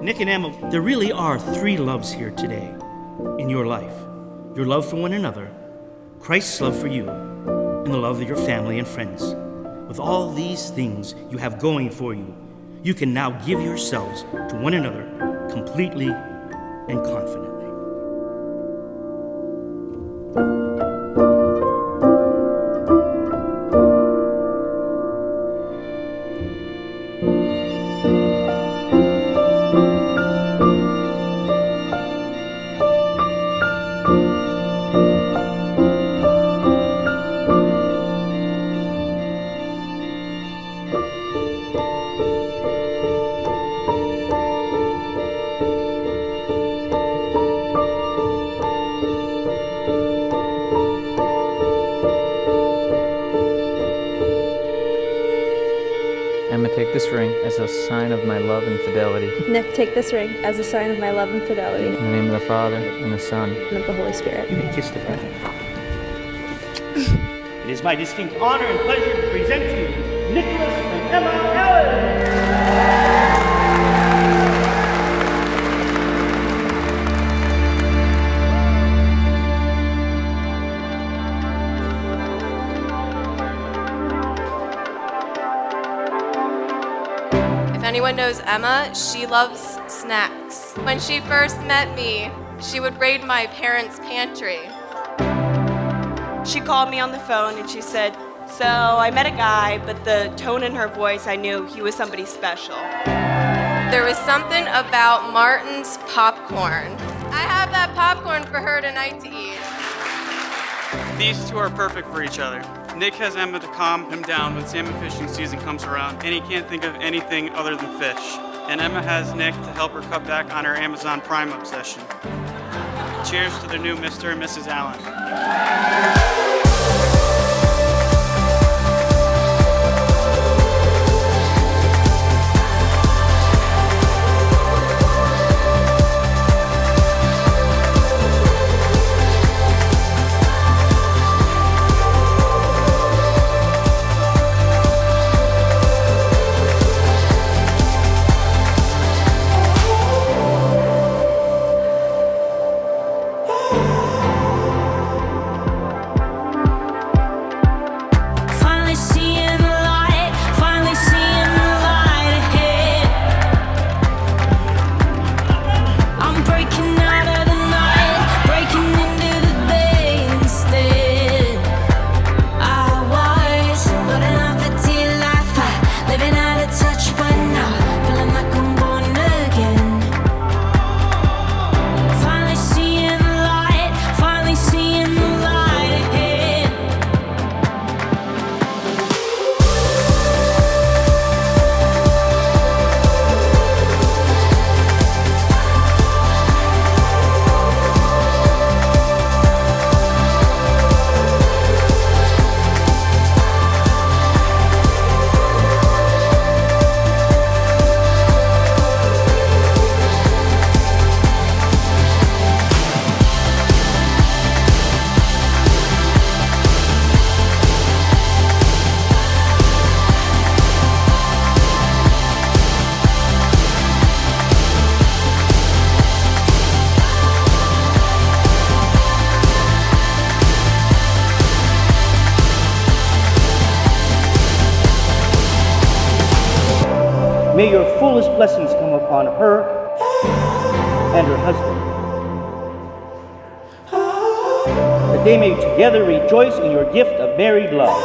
Nick and Emma, there really are three loves here today in your life. Your love for one another, Christ's love for you, and the love of your family and friends. With all these things you have going for you, you can now give yourselves to one another completely and confidently. Emma, take this ring as a sign of my love and fidelity. Nick, take this ring as a sign of my love and fidelity. In the name of the Father, and the Son, and of the Holy Spirit. You may kiss the bride. It is my distinct honor and pleasure to present to you Nicholas and Emma Allen. If anyone knows Emma, she loves snacks. When she first met me, she would raid my parents' pantry. She called me on the phone and she said, "So I met a guy, but the tone in her voice, I knew he was somebody special." There was something about Martin's popcorn. I have that popcorn for her tonight to eat. These two are perfect for each other. Nick has Emma to calm him down when salmon fishing season comes around, and he can't think of anything other than fish. And Emma has Nick to help her cut back on her Amazon Prime obsession. Cheers to the new Mr. and Mrs. Allen. May your fullest blessings come upon her and her husband, that they may together rejoice in your gift of married love.